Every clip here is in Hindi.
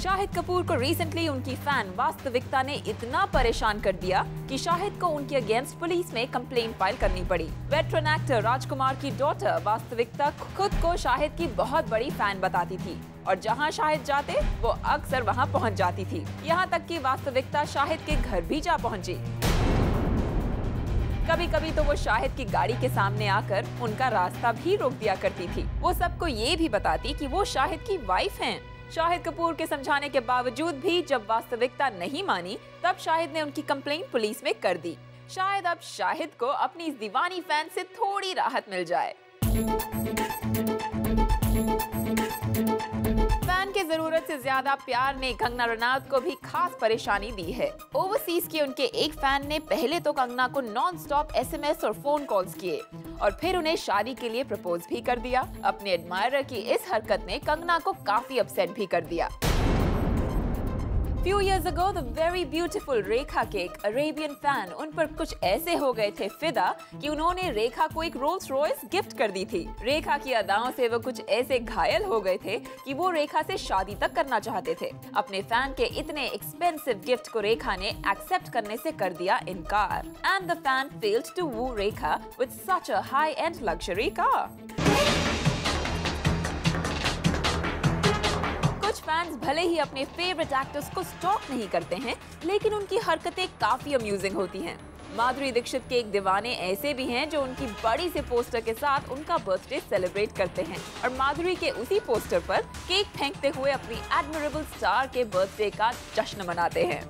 शाहिद कपूर को रिसेंटली उनकी फैन वास्तविकता ने इतना परेशान कर दिया कि शाहिद को उनके अगेंस्ट पुलिस में कंप्लेंट फाइल करनी पड़ी। वेटरन एक्टर राजकुमार की डॉटर वास्तविकता खुद को शाहिद की बहुत बड़ी फैन बताती थी और जहां शाहिद जाते वो अक्सर वहां पहुंच जाती थी। यहां तक कि वास्तविकता शाहिद के घर भी जा पहुंची। कभी कभी तो वो शाहिद की गाड़ी के सामने आकर उनका रास्ता भी रोक दिया करती थी। वो सबको ये भी बताती कि वो शाहिद की वाइफ हैं। शाहिद कपूर के समझाने के बावजूद भी जब वास्तविकता नहीं मानी, तब शाहिद ने उनकी कंप्लेंट पुलिस में कर दी। शायद अब शाहिद को अपनी इस दीवानी फैन से थोड़ी राहत मिल जाए। फैन की जरूरत से ज्यादा प्यार ने कंगना रनौत को भी खास परेशानी दी है। ओवरसीज के उनके एक फैन ने पहले तो कंगना को नॉन स्टॉप SMS और फोन कॉल्स किए और फिर उन्हें शादी के लिए प्रपोज भी कर दिया। अपने एडमायरर की इस हरकत ने कंगना को काफी अपसेट भी कर दिया। Few years ago, the very beautiful रेखा के एक अरेबियन फैन उन पर कुछ ऐसे हो गए थे फिदा कि उन्होंने रेखा को एक रोल्स रॉयस गिफ्ट कर दी थी। रेखा की अदाओं से वो कुछ ऐसे घायल हो गए थे कि वो रेखा से शादी तक करना चाहते थे। अपने फैन के इतने एक्सपेंसिव गिफ्ट को रेखा ने एक्सेप्ट करने से कर दिया इनकार। And the fan failed to woo Rekha with such a high-end luxury car. कुछ फैंस भले ही अपने फेवरेट एक्टर्स को स्टॉक नहीं करते हैं, लेकिन उनकी हरकतें काफी अम्यूजिंग होती हैं। माधुरी दीक्षित के एक दीवाने ऐसे भी हैं जो उनकी बड़ी से पोस्टर के साथ उनका बर्थडे सेलिब्रेट करते हैं और माधुरी के उसी पोस्टर पर केक फेंकते हुए अपनी एडमिरेबल स्टार के बर्थडे का जश्न मनाते हैं।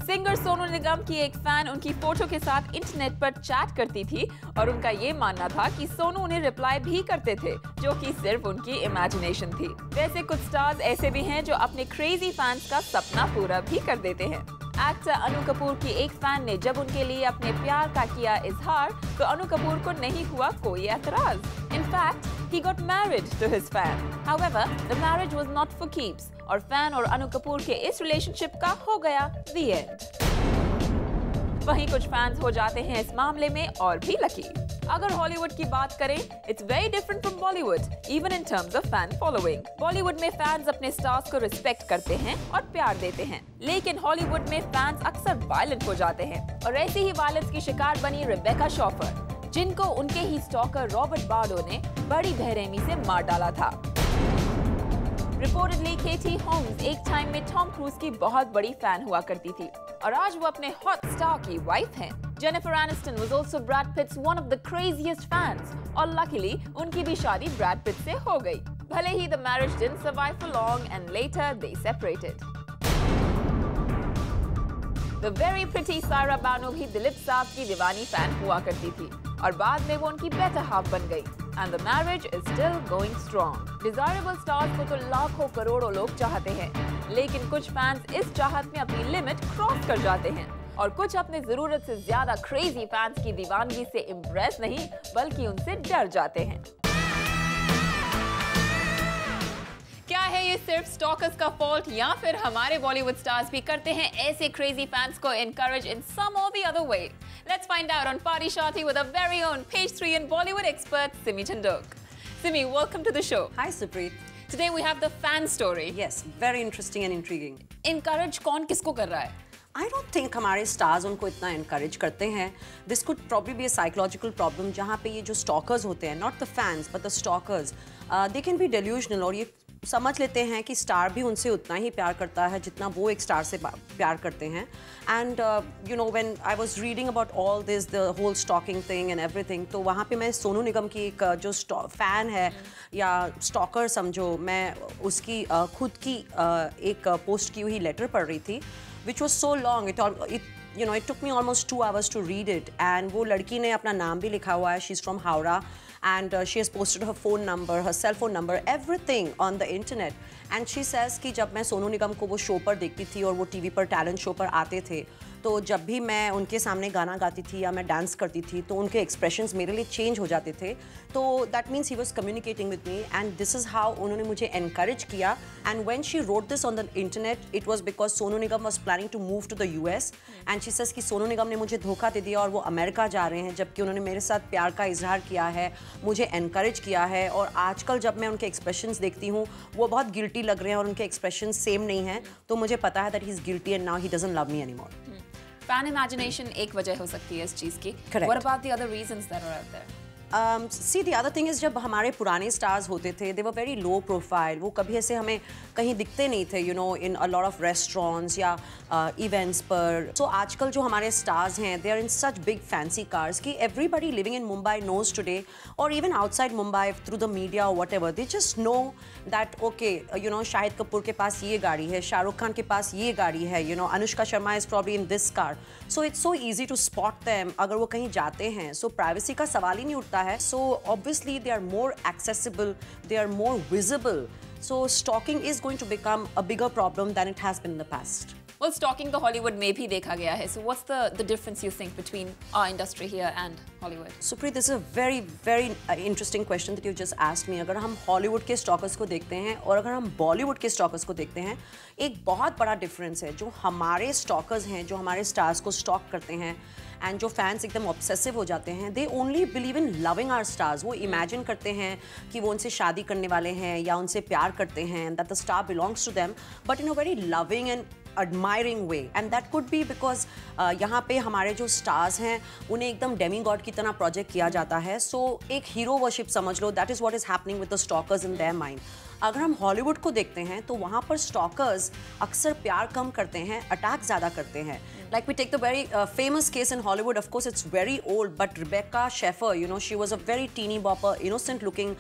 सिंगर सोनू निगम की एक फैन उनकी फोटो के साथ इंटरनेट पर चैट करती थी और उनका ये मानना था कि सोनू उन्हें रिप्लाई भी करते थे, जो कि सिर्फ उनकी इमेजिनेशन थी। वैसे कुछ स्टार्स ऐसे भी हैं जो अपने क्रेजी फैंस का सपना पूरा भी कर देते हैं। एक्टर अनु कपूर की एक फैन ने जब उनके लिए अपने प्यार का किया इजहार, तो अनु कपूर को नहीं हुआ कोई एतराज। In fact, he got married to his fan. However, the marriage was not for keeps और फैन और अनु कपूर के इस रिलेशनशिप का हो गया the end। वहीं कुछ फैंस हो जाते हैं इस मामले में और भी लकी। अगर हॉलीवुड की बात करें, it's very different from Bollywood even in terms of fan following. Bollywood में फैंस अपने स्टार्स को रिस्पेक्ट करते हैं और प्यार देते हैं, लेकिन हॉलीवुड में फैंस अक्सर वायलेंट हो जाते हैं और ऐसी ही वायलेंस की शिकार बनी रेबेका शॉफर, जिनको उनके ही स्टॉकर रॉबर्ट बार्डो ने बड़ी बेरहमी से मार डाला था। रिपोर्टेडली केटी होम्स एक टाइम में टॉम क्रूज की बहुत बड़ी फैन हुआ करती थी और आज वो अपने हॉट स्टार की वाइफ हैं। Jennifer Aniston was also Brad Pitt's one of the craziest fans और luckily उनकी भी शादी ब्रैड पिट से हो गई। भले ही the marriage didn't survive for long and later they separated. The very pretty Saira Bano भी दिलीप साहब की दीवानी फैन हुआ करती थी और बाद में वो उनकी बेटर हाफ बन गई। And the marriage is still going strong. Desirable stars को तो लाखों करोड़ों लोग चाहते हैं, लेकिन कुछ फैंस इस चाहत में अपनी लिमिट क्रॉस कर जाते हैं और कुछ अपने जरूरत से ज्यादा क्रेजी फैंस की दीवानगी से इम्प्रेस नहीं बल्कि उनसे डर जाते हैं। क्या है ये सिर्फ स्टॉकर्स का फॉल्ट या फिर हमारे बॉलीवुड स्टार्स भी करते हैं ऐसे क्रेजी फैंस को एनकरेज इन सम और the other way? Let's find out on Party Shorty with our very own Page 3 and Bollywood expert Simi Chandok. Simi, welcome to the show. Hi Supreet. Today we have the fan story. Yes, very interesting and intriguing. Encourage कौन किसको कर रहा है? I don't think हमारे stars उनको इतना encourage करते हैं. This could probably be a psychological problem जहाँ पे ये जो stalkers होते हैं, not the fans but the stalkers, they can be delusional और ये समझ लेते हैं कि स्टार भी उनसे उतना ही प्यार करता है जितना वो एक स्टार से प्यार करते हैं। And you know when I was reading about all this the whole stalking thing and everything, तो वहाँ पे मैं सोनू निगम की एक जो फ़ैन है या स्टॉकर समझो, मैं उसकी खुद की एक पोस्ट की हुई लेटर पढ़ रही थी which was so long, it took me almost 2 hours to read it. And वो लड़की ने अपना नाम भी लिखा हुआ है, she's from Howrah and she has posted her phone number, her cell phone number, everything on the internet. And she says कि जब मैं सोनू निगम को वो शो पर देखती थी और वो टीवी पर टैलेंट शो पर आते थे, तो जब भी मैं उनके सामने गाना गाती थी या मैं डांस करती थी तो उनके एक्सप्रेशंस मेरे लिए चेंज हो जाते थे। तो that means he was communicating with me and this is how उन्होंने मुझे एनकरेज किया। And when she wrote this on the internet it was because Sonu Nigam was planning to move to the US and she says कि सोनू निगम ने मुझे धोखा दे दिया और वो अमेरिका जा रहे हैं, जबकि उन्होंने मेरे साथ प्यार का इजहार किया है मुझे एनकरेज किया है। और आजकल जब मैं उनके एक्सप्रेशंस देखती हूँ वो बहुत गिल्टी लग रहे हैं और उनके एक्सप्रेशंस सेम नहीं हैं, तो मुझे पता है that he is guilty and now he doesn't love me anymore. Fan imagination एक वजह हो सकती है इस चीज की। Correct. What about the other reasons that are out there? See the other thing is, जब हमारे पुराने स्टार्स होते थे दे वर वेरी लो प्रोफाइल, वो कभी ऐसे हमें कहीं दिखते नहीं थे, you know, in a lot of restaurants या इवेंट्स पर। सो आजकल जो हमारे स्टार्स हैं they are in such big fancy cars कि everybody living in Mumbai knows today, और even outside Mumbai through the media और whatever, they just know that okay, you know, Shahid Kapoor के पास ये गाड़ी है, शाहरुख खान के पास ये गाड़ी है, you know, Anushka Sharma is probably in this car. So it's so easy to spot them अगर वो कहीं जाते हैं। सो प्राइवेसी का सवाल ही नहीं उठता है। So obviously they are more accessible, they are more visible. So stalking is going to become a bigger problem than it has been in the past. Well, stalking the Hollywood में भी देखा गया है. So what's the difference you think between our industry here and Hollywood? Supreet, this is a very interesting question that you just asked me. अगर हम हॉलीवुड के स्टॉकर्स को देखते हैं और अगर हम बॉलीवुड के स्टॉकर्स को देखते हैं, एक बहुत बड़ा डिफरेंस है। जो हमारे स्टॉकर्स हैं, जो हमारे स्टार्स को स्टॉक करते हैं एंड जो फैंस एकदम ऑब्सेसिव हो जाते हैं, they only believe in loving our stars. वो इमेजिन करते हैं कि वो उनसे शादी करने वाले हैं या उनसे प्यार करते हैं, that the star belongs to them, but in a very loving and admiring way, and that could be because यहाँ पे हमारे जो स्टार्स हैं उन्हें एकदम डेमी गॉड की तरह प्रोजेक्ट किया जाता है। सो एक हीरो वर्शिप समझ लो, that is what is happening with the stalkers in their mind. अगर हम हॉलीवुड को देखते हैं तो वहाँ पर स्टॉकर्स अक्सर प्यार कम करते हैं, अटैक ज़्यादा करते हैं। Like we take the very famous case in Hollywood, of course it's very old, but Rebecca Schaeffer, you know, she was a very teeny bopper, innocent looking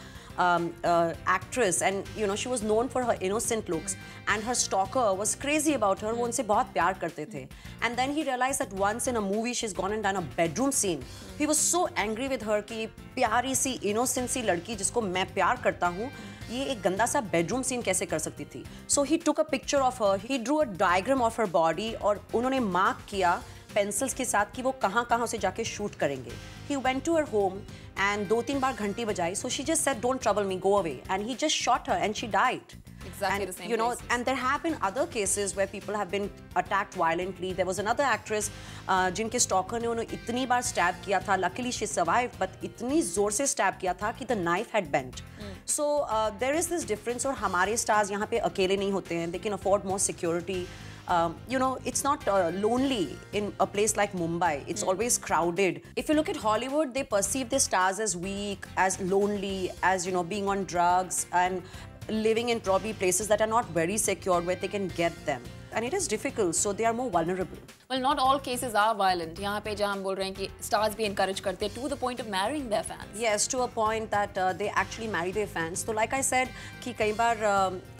actress, and you know, she was known for her innocent looks, and her stalker was crazy about her. वो उनसे बहुत प्यार करते थे, and then he realized that once in a movie she's gone and done a bedroom scene. He was so angry with her कि प्यारी सी innocent सी लड़की जिसको मैं प्यार करता हूँ, ये एक गंदा सा बेडरूम सीन कैसे कर सकती थी। So he took a picture of her, he drew a diagram of her body, और उन्होंने मार्क किया पेंसिल्स के साथ कि वो कहाँ कहाँ से जाके शूट करेंगे। He went to her home and 2-3 बार घंटी बजाई, so she just said don't trouble me, go away, and he just shot her and she died. Exactly And the same you know, cases. and there have been other cases where people have been attacked violently. There was another actress जिनके स्टॉकर ने उन्हें इतनी बार स्टैब किया था, luckily she survived, but इतनी जोर से स्टैब किया था कि the knife had bent. So there is this difference, और हमारे स्टार्स यहाँ पे अकेले नहीं होते हैं, they can afford more security. You know, it's not lonely in a place like Mumbai. It's always crowded. If you look at Hollywood, they perceive their stars as weak, as lonely, as, you know, being on drugs and living in probably places that are not very secure where they can get them. And it is difficult, so they are more vulnerable. Well, not all cases are violent. यहाँ पे जहाँ हम बोल रहे हैं कि stars भी encourage करते हैं to the point of marrying their fans. Yes, to a point that they actually marry their fans. So like I said, कि कई बार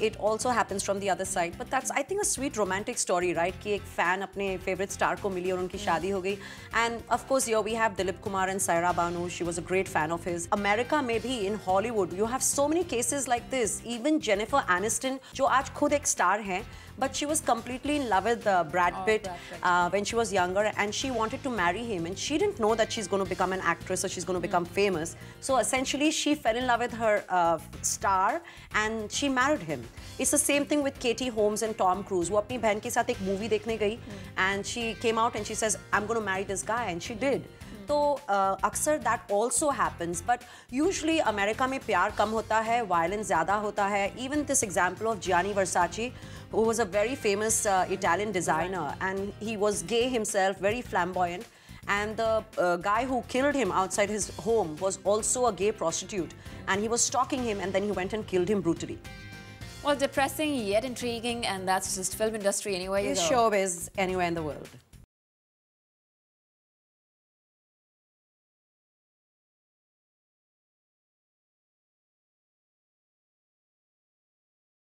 it also happens from the other side. But that's, I think, a sweet romantic story, right? कि एक fan अपने favorite star को मिली और उनकी शादी हो गई. And of course, here we have Dilip Kumar and Saira Banu. She was a great fan of his. America में भी, in Hollywood, you have so many cases like this. Even Jennifer Aniston, जो आज खुद एक star है, but she was completely in love with Brad Pitt when she was younger, and she wanted to marry him, and she didn't know that she's going to become an actress or she's going to become famous. So essentially she fell in love with her star and she married him. It's the same thing with Katie Holmes and Tom Cruise. वो अपनी बहन के साथ एक movie देखने गई, and she came out and she says, I'm going to marry this guy, and she did. तो अक्सर that also happens, but usually America में प्यार कम होता है, वायलेंस ज़्यादा होता है. Even this example of Gianni Versace, who was a very famous Italian designer, and he was gay himself, very flamboyant, and the guy who killed him outside his home was also a gay prostitute, and he was stalking him, and then he went and killed him brutally. Well, depressing yet intriguing, and that's just film industry anywhere you It's go. showbiz anywhere in the world.